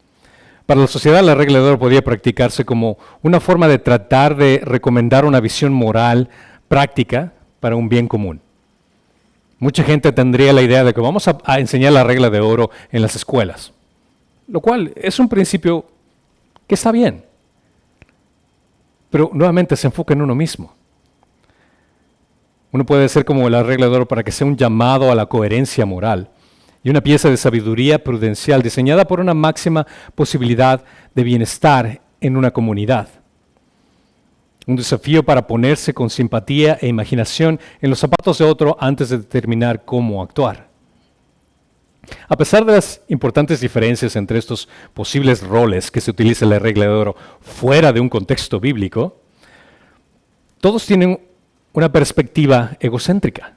Para la sociedad, la regla de oro podía practicarse como una forma de tratar de recomendar una visión moral práctica para un bien común. Mucha gente tendría la idea de que vamos a enseñar la regla de oro en las escuelas, lo cual es un principio que está bien, pero nuevamente se enfoca en uno mismo. Uno puede ser como la regla de oro para que sea un llamado a la coherencia moral y una pieza de sabiduría prudencial diseñada por una máxima posibilidad de bienestar en una comunidad. Un desafío para ponerse con simpatía e imaginación en los zapatos de otro antes de determinar cómo actuar. A pesar de las importantes diferencias entre estos posibles roles que se utiliza en la regla de oro fuera de un contexto bíblico, todos tienen una perspectiva egocéntrica.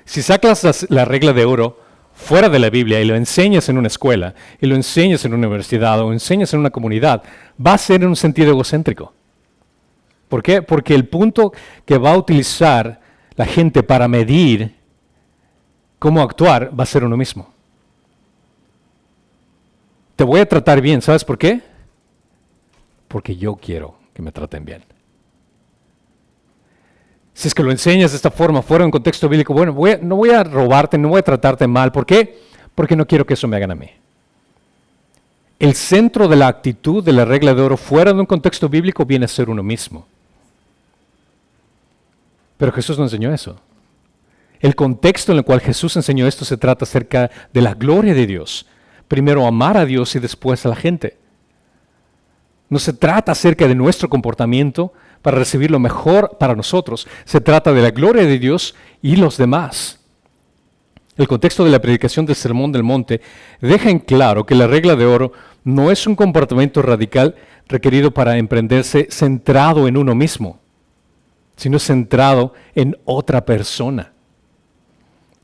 Si sacas la regla de oro fuera de la Biblia y lo enseñas en una escuela, y lo enseñas en una universidad o enseñas en una comunidad, va a ser en un sentido egocéntrico. ¿Por qué? Porque el punto que va a utilizar la gente para medir cómo actuar va a ser uno mismo. Te voy a tratar bien, ¿sabes por qué? Porque yo quiero que me traten bien. Si es que lo enseñas de esta forma, fuera de un contexto bíblico, bueno, no voy a robarte, no voy a tratarte mal. ¿Por qué? Porque no quiero que eso me hagan a mí. El centro de la actitud de la regla de oro fuera de un contexto bíblico viene a ser uno mismo. Pero Jesús no enseñó eso. El contexto en el cual Jesús enseñó esto se trata acerca de la gloria de Dios. Primero amar a Dios y después a la gente. No se trata acerca de nuestro comportamiento para recibir lo mejor para nosotros. Se trata de la gloria de Dios y los demás. El contexto de la predicación del Sermón del Monte deja en claro que la regla de oro no es un comportamiento radical requerido para emprenderse centrado en uno mismo, sino centrado en otra persona.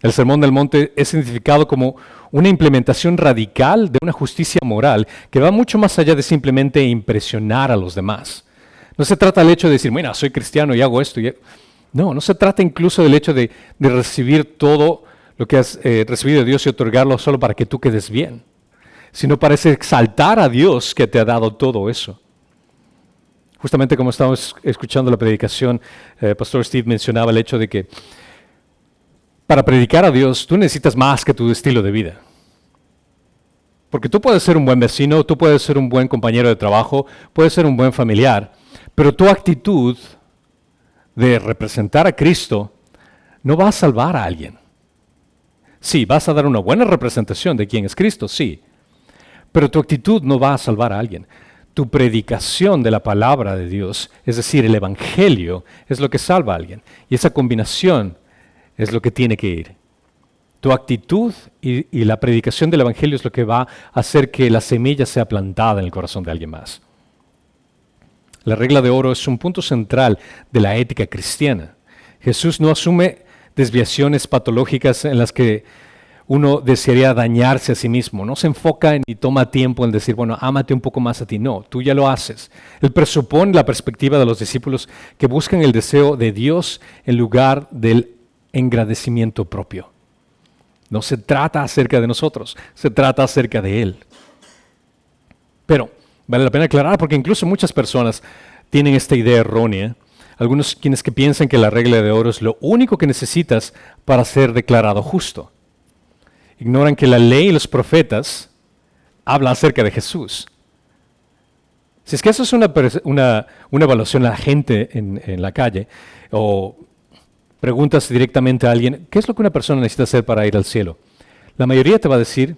El Sermón del Monte es identificado como una implementación radical de una justicia moral que va mucho más allá de simplemente impresionar a los demás. No se trata del hecho de decir, mira, soy cristiano y hago esto. No se trata incluso del hecho de recibir todo lo que has recibido de Dios y otorgarlo solo para que tú quedes bien, sino para exaltar a Dios que te ha dado todo eso. Justamente como estábamos escuchando la predicación, Pastor Steve mencionaba el hecho de que para predicar a Dios tú necesitas más que tu estilo de vida. Porque tú puedes ser un buen vecino, tú puedes ser un buen compañero de trabajo, puedes ser un buen familiar, pero tu actitud de representar a Cristo no va a salvar a alguien. Sí, vas a dar una buena representación de quién es Cristo, sí, pero tu actitud no va a salvar a alguien. Tu predicación de la palabra de Dios, es decir, el Evangelio, es lo que salva a alguien. Y esa combinación es lo que tiene que ir. Tu actitud y la predicación del Evangelio es lo que va a hacer que la semilla sea plantada en el corazón de alguien más. La regla de oro es un punto central de la ética cristiana. Jesús no asume desviaciones patológicas en las que uno desearía dañarse a sí mismo. No se enfoca y toma tiempo en decir, bueno, ámate un poco más a ti. No, tú ya lo haces. Él presupone la perspectiva de los discípulos que buscan el deseo de Dios en lugar del engrandecimiento propio. No se trata acerca de nosotros, se trata acerca de Él. Pero vale la pena aclarar porque incluso muchas personas tienen esta idea errónea. Algunos quienes que piensan que la regla de oro es lo único que necesitas para ser declarado justo. Ignoran que la ley y los profetas hablan acerca de Jesús. Si es que eso es una evaluación a la gente en la calle, o preguntas directamente a alguien, ¿qué es lo que una persona necesita hacer para ir al cielo? La mayoría te va a decir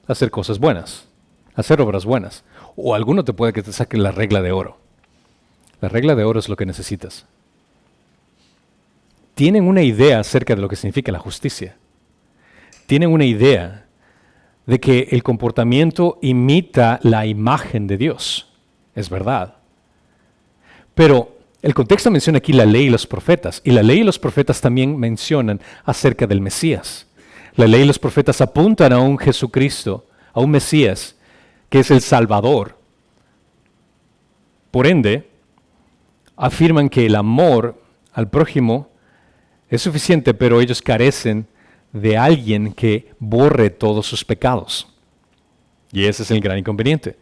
hacer cosas buenas, hacer obras buenas. O alguno te puede que te saque la regla de oro. La regla de oro es lo que necesitas. Tienen una idea acerca de lo que significa la justicia. Tienen una idea de que el comportamiento imita la imagen de Dios. Es verdad. Pero el contexto menciona aquí la ley y los profetas. Y la ley y los profetas también mencionan acerca del Mesías. La ley y los profetas apuntan a un Jesucristo, a un Mesías, que es el Salvador. Por ende, afirman que el amor al prójimo es suficiente, pero ellos carecen de alguien que borre todos sus pecados. Y ese es el gran inconveniente.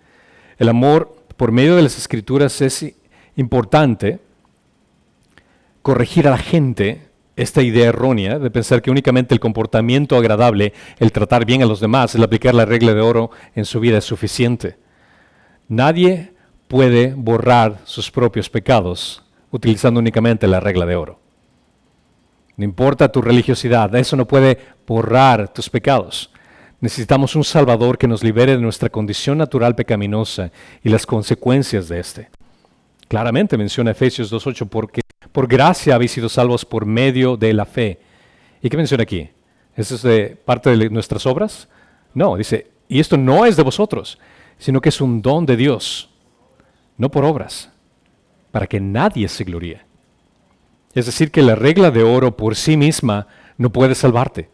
El amor por medio de las Escrituras es importante corregir a la gente esta idea errónea de pensar que únicamente el comportamiento agradable, el tratar bien a los demás, el aplicar la regla de oro en su vida es suficiente. Nadie puede borrar sus propios pecados utilizando únicamente la regla de oro. No importa tu religiosidad, eso no puede borrar tus pecados. Necesitamos un Salvador que nos libere de nuestra condición natural pecaminosa y las consecuencias de este. Claramente menciona Efesios 2:8, porque por gracia habéis sido salvos por medio de la fe. ¿Y qué menciona aquí? ¿Eso es de parte de nuestras obras? No, dice, y esto no es de vosotros, sino que es un don de Dios, no por obras, para que nadie se gloríe. Es decir, que la regla de oro por sí misma no puede salvarte.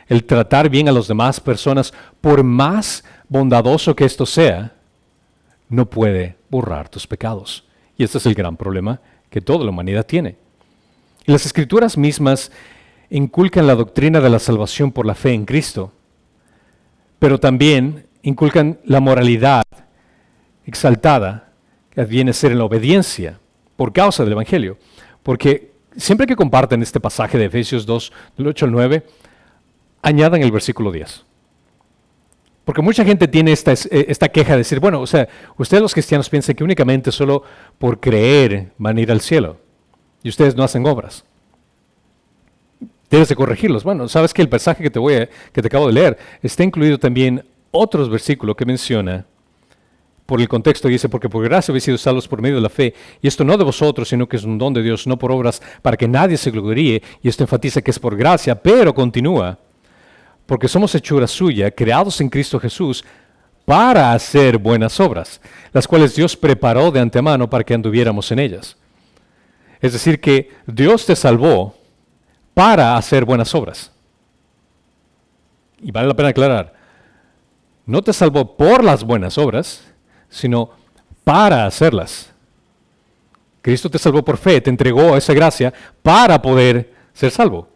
El tratar bien a las demás personas, por más bondadoso que esto sea, no puede borrar tus pecados. Y este es el gran problema que toda la humanidad tiene. Y las Escrituras mismas inculcan la doctrina de la salvación por la fe en Cristo, pero también inculcan la moralidad exaltada que viene a ser en la obediencia por causa del Evangelio. Porque siempre que comparten este pasaje de Efesios 2, del 8 al 9, añadan el versículo 10. Porque mucha gente tiene esta queja de decir, bueno, o sea, ustedes los cristianos piensan que únicamente solo por creer van a ir al cielo y ustedes no hacen obras. Debes de corregirlos. Bueno, sabes que el pasaje que te acabo de leer está incluido también otros versículos que menciona por el contexto, dice, porque por gracia habéis sido salvos por medio de la fe, y esto no de vosotros, sino que es un don de Dios, no por obras, para que nadie se gloríe, y esto enfatiza que es por gracia, pero continúa, porque somos hechura suya, creados en Cristo Jesús, para hacer buenas obras, las cuales Dios preparó de antemano para que anduviéramos en ellas. Es decir, que Dios te salvó para hacer buenas obras. Y vale la pena aclarar, no te salvó por las buenas obras, sino para hacerlas. Cristo te salvó por fe, te entregó esa gracia para poder ser salvo.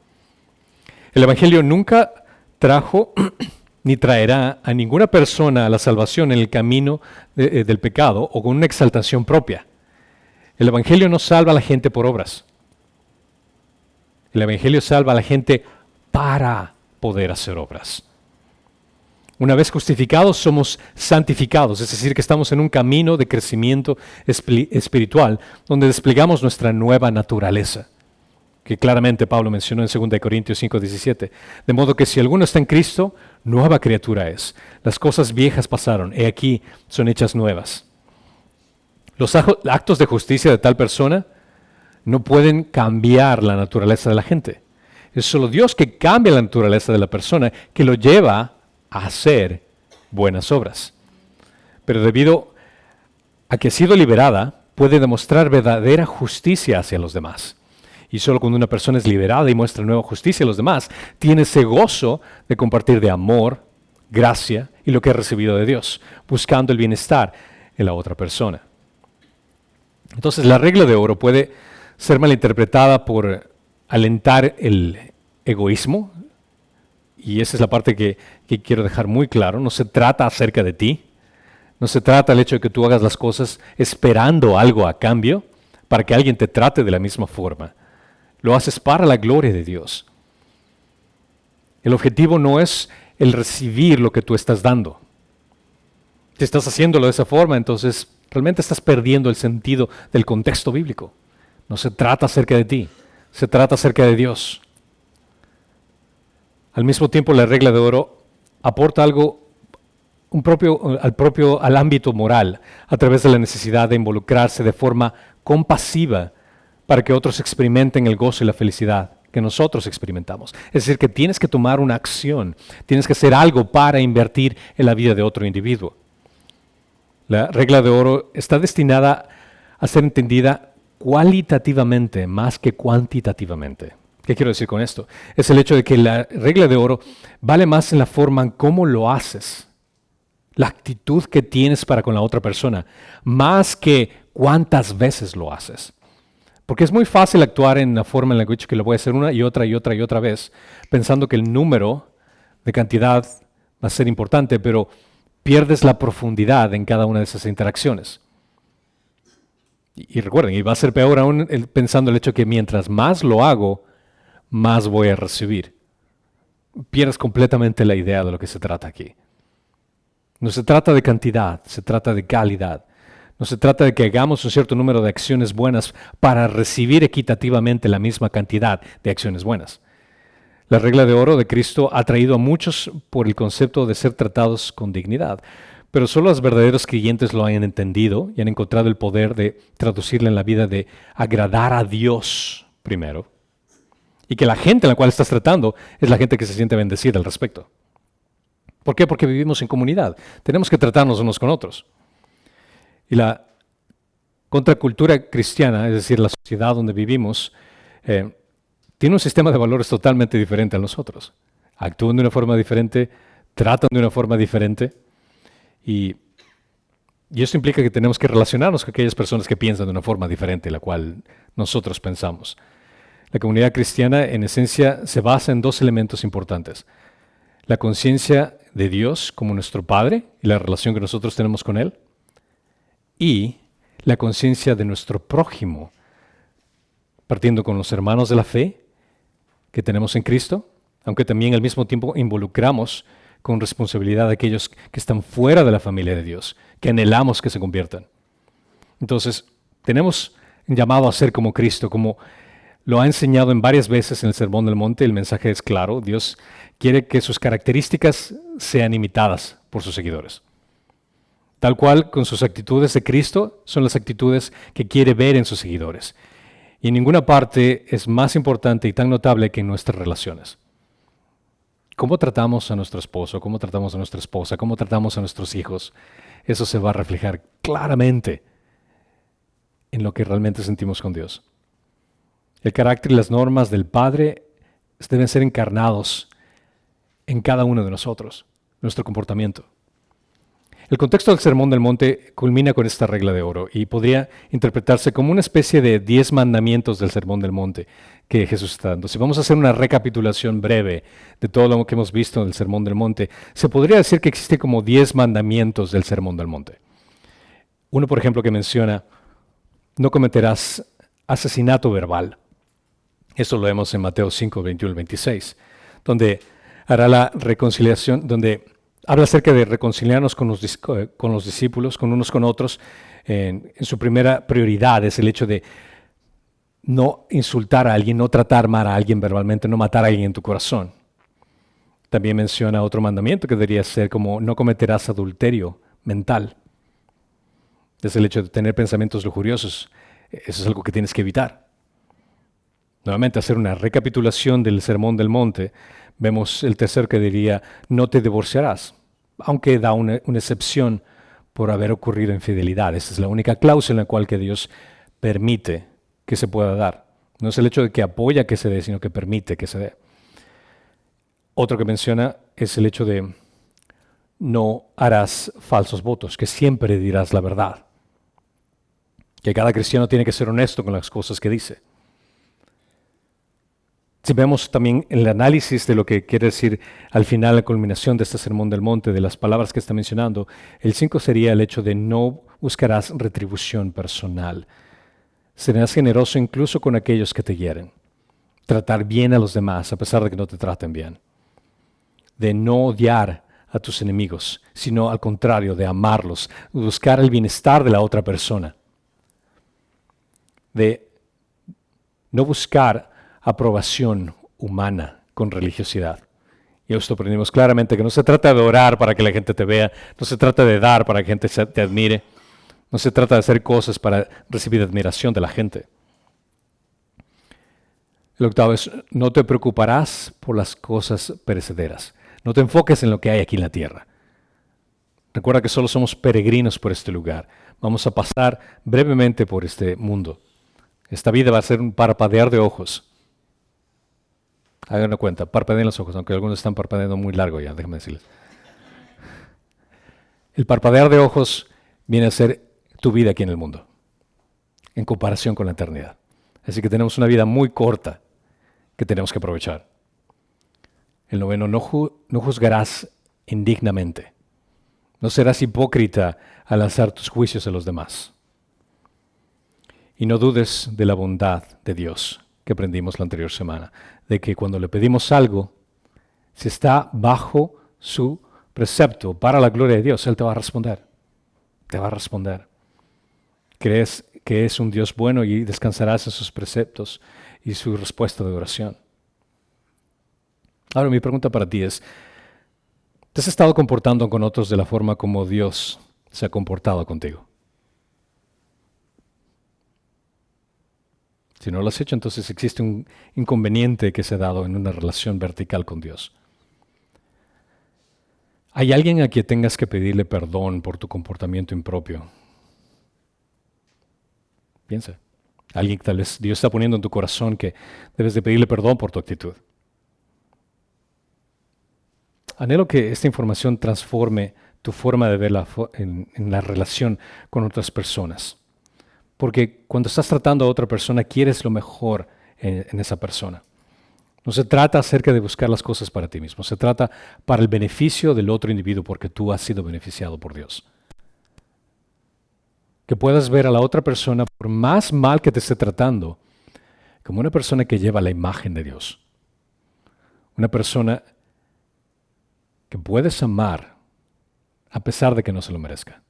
El Evangelio nunca trajo ni traerá a ninguna persona a la salvación en el camino del pecado o con una exaltación propia. El Evangelio no salva a la gente por obras. El Evangelio salva a la gente para poder hacer obras. Una vez justificados, somos santificados, es decir, que estamos en un camino de crecimiento espiritual donde desplegamos nuestra nueva naturaleza, que claramente Pablo mencionó en 2 Corintios 5:17. De modo que si alguno está en Cristo, nueva criatura es. Las cosas viejas pasaron, he aquí son hechas nuevas. Los actos de justicia de tal persona no pueden cambiar la naturaleza de la gente. Es solo Dios que cambia la naturaleza de la persona, que lo lleva a hacer buenas obras. Pero debido a que ha sido liberada, puede demostrar verdadera justicia hacia los demás. Y solo cuando una persona es liberada y muestra nueva justicia a los demás, tiene ese gozo de compartir de amor, gracia y lo que ha recibido de Dios, buscando el bienestar en la otra persona. Entonces, la regla de oro puede ser malinterpretada por alentar el egoísmo. Y esa es la parte que quiero dejar muy claro. No se trata acerca de ti. No se trata del hecho de que tú hagas las cosas esperando algo a cambio para que alguien te trate de la misma forma. Lo haces para la gloria de Dios. El objetivo no es el recibir lo que tú estás dando. Si estás haciéndolo de esa forma, entonces realmente estás perdiendo el sentido del contexto bíblico. No se trata acerca de ti, se trata acerca de Dios. Al mismo tiempo, la regla de oro aporta algo al ámbito moral a través de la necesidad de involucrarse de forma compasiva para que otros experimenten el gozo y la felicidad que nosotros experimentamos. Es decir, que tienes que tomar una acción, tienes que hacer algo para invertir en la vida de otro individuo. La regla de oro está destinada a ser entendida cualitativamente más que cuantitativamente. ¿Qué quiero decir con esto? Es el hecho de que la regla de oro vale más en la forma en cómo lo haces, la actitud que tienes para con la otra persona, más que cuántas veces lo haces. Porque es muy fácil actuar en la forma en la que lo voy a hacer una y otra y otra y otra vez, pensando que el número de cantidad va a ser importante, pero pierdes la profundidad en cada una de esas interacciones. Y recuerden, y va a ser peor aún pensando el hecho que mientras más lo hago, más voy a recibir. Pierdes completamente la idea de lo que se trata aquí. No se trata de cantidad, se trata de calidad. No se trata de que hagamos un cierto número de acciones buenas para recibir equitativamente la misma cantidad de acciones buenas. La regla de oro de Cristo ha traído a muchos por el concepto de ser tratados con dignidad, pero solo los verdaderos creyentes lo han entendido y han encontrado el poder de traducirla en la vida de agradar a Dios primero, y que la gente en la cual estás tratando es la gente que se siente bendecida al respecto. ¿Por qué? Porque vivimos en comunidad. Tenemos que tratarnos unos con otros. Y la contracultura cristiana, es decir, la sociedad donde vivimos, tiene un sistema de valores totalmente diferente a nosotros. Actúan de una forma diferente, tratan de una forma diferente, y esto implica que tenemos que relacionarnos con aquellas personas que piensan de una forma diferente a la cual nosotros pensamos. La comunidad cristiana, en esencia, se basa en dos elementos importantes: la conciencia de Dios como nuestro Padre y la relación que nosotros tenemos con Él, y la conciencia de nuestro prójimo, partiendo con los hermanos de la fe que tenemos en Cristo, aunque también al mismo tiempo involucramos con responsabilidad a aquellos que están fuera de la familia de Dios, que anhelamos que se conviertan. Entonces, tenemos un llamado a ser como Cristo, como lo ha enseñado en varias veces en el Sermón del Monte. El mensaje es claro: Dios quiere que sus características sean imitadas por sus seguidores. Tal cual, con sus actitudes de Cristo, son las actitudes que quiere ver en sus seguidores. Y en ninguna parte es más importante y tan notable que en nuestras relaciones. Cómo tratamos a nuestro esposo, cómo tratamos a nuestra esposa, cómo tratamos a nuestros hijos, eso se va a reflejar claramente en lo que realmente sentimos con Dios. El carácter y las normas del Padre deben ser encarnados en cada uno de nosotros, nuestro comportamiento. El contexto del Sermón del Monte culmina con esta regla de oro y podría interpretarse como una especie de 10 mandamientos del Sermón del Monte que Jesús está dando. Si vamos a hacer una recapitulación breve de todo lo que hemos visto en el Sermón del Monte, se podría decir que existe como 10 mandamientos del Sermón del Monte. Uno, por ejemplo, que menciona: no cometerás asesinato verbal. Eso lo vemos en Mateo 5, 21 al 26, donde hará la reconciliación, donde habla acerca de reconciliarnos con los discípulos, con unos con otros. En su primera prioridad es el hecho de no insultar a alguien, no tratar mal a alguien verbalmente, no matar a alguien en tu corazón. También menciona otro mandamiento que debería ser como: no cometerás adulterio mental. Es el hecho de tener pensamientos lujuriosos. Eso es algo que tienes que evitar. Nuevamente, hacer una recapitulación del Sermón del Monte, vemos el tercero que diría: no te divorciarás, aunque da una excepción por haber ocurrido infidelidad. Esa es la única cláusula en la cual que Dios permite que se pueda dar. No es el hecho de que apoya que se dé, sino que permite que se dé. Otro que menciona es el hecho de no harás falsos votos, que siempre dirás la verdad. Que cada cristiano tiene que ser honesto con las cosas que dice. Si vemos también el análisis de lo que quiere decir al final, la culminación de este sermón del monte, de las palabras que está mencionando, el 5 sería el hecho de no buscarás retribución personal. Serás generoso incluso con aquellos que te hieren. Tratar bien a los demás a pesar de que no te traten bien. De no odiar a tus enemigos, sino al contrario, de amarlos, buscar el bienestar de la otra persona. De no buscar aprobación humana con religiosidad. Y esto aprendimos claramente que no se trata de orar para que la gente te vea, no se trata de dar para que la gente te admire, no se trata de hacer cosas para recibir admiración de la gente. El octavo es, no te preocuparás por las cosas perecederas. No te enfoques en lo que hay aquí en la tierra. Recuerda que solo somos peregrinos por este lugar. Vamos a pasar brevemente por este mundo. Esta vida va a ser un parpadear de ojos. Hagan una cuenta, parpadeen los ojos, aunque algunos están parpadeando muy largo ya, déjenme decirles. El parpadear de ojos viene a ser tu vida aquí en el mundo, en comparación con la eternidad. Así que tenemos una vida muy corta que tenemos que aprovechar. El noveno, no juzgarás indignamente. No serás hipócrita al lanzar tus juicios a los demás. Y no dudes de la bondad de Dios que aprendimos la anterior semana, de que cuando le pedimos algo, si está bajo su precepto para la gloria de Dios, Él te va a responder. Te va a responder. Crees que es un Dios bueno y descansarás en sus preceptos y su respuesta de oración. Ahora mi pregunta para ti es, ¿te has estado comportando con otros de la forma como Dios se ha comportado contigo? Si no lo has hecho, entonces existe un inconveniente que se ha dado en una relación vertical con Dios. ¿Hay alguien a quien tengas que pedirle perdón por tu comportamiento impropio? Piensa. Alguien que tal vez Dios está poniendo en tu corazón que debes de pedirle perdón por tu actitud. Anhelo que esta información transforme tu forma de ver en la relación con otras personas. Porque cuando estás tratando a otra persona, quieres lo mejor en esa persona. No se trata acerca de buscar las cosas para ti mismo, se trata para el beneficio del otro individuo porque tú has sido beneficiado por Dios. Que puedas ver a la otra persona, por más mal que te esté tratando, como una persona que lleva la imagen de Dios. Una persona que puedes amar a pesar de que no se lo merezca.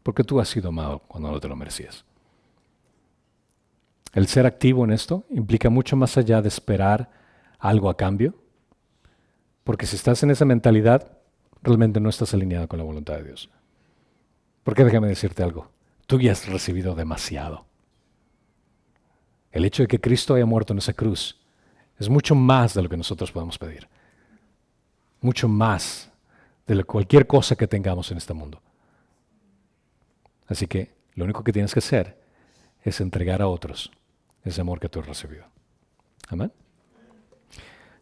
Porque tú has sido amado cuando no te lo merecías. El ser activo en esto implica mucho más allá de esperar algo a cambio, porque si estás en esa mentalidad, realmente no estás alineado con la voluntad de Dios. Porque déjame decirte algo, tú ya has recibido demasiado. El hecho de que Cristo haya muerto en esa cruz es mucho más de lo que nosotros podemos pedir. Mucho más de cualquier cosa que tengamos en este mundo. Así que lo único que tienes que hacer es entregar a otros ese amor que tú has recibido. Amén.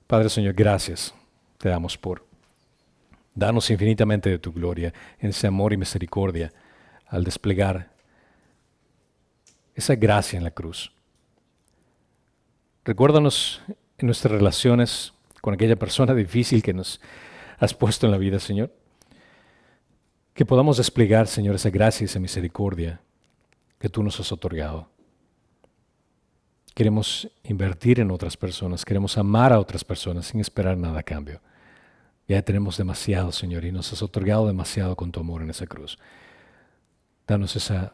Padre Señor, gracias te damos por darnos infinitamente de tu gloria en ese amor y misericordia al desplegar esa gracia en la cruz. Recuérdanos en nuestras relaciones con aquella persona difícil que nos has puesto en la vida, Señor. Que podamos desplegar, Señor, esa gracia y esa misericordia que tú nos has otorgado. Queremos invertir en otras personas, queremos amar a otras personas sin esperar nada a cambio. Ya tenemos demasiado, Señor, y nos has otorgado demasiado con tu amor en esa cruz. Danos esa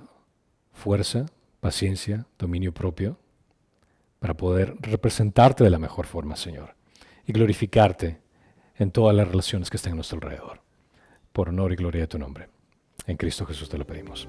fuerza, paciencia, dominio propio, para poder representarte de la mejor forma, Señor, y glorificarte en todas las relaciones que estén a nuestro alrededor. Por honor y gloria de tu nombre. En Cristo Jesús te lo pedimos.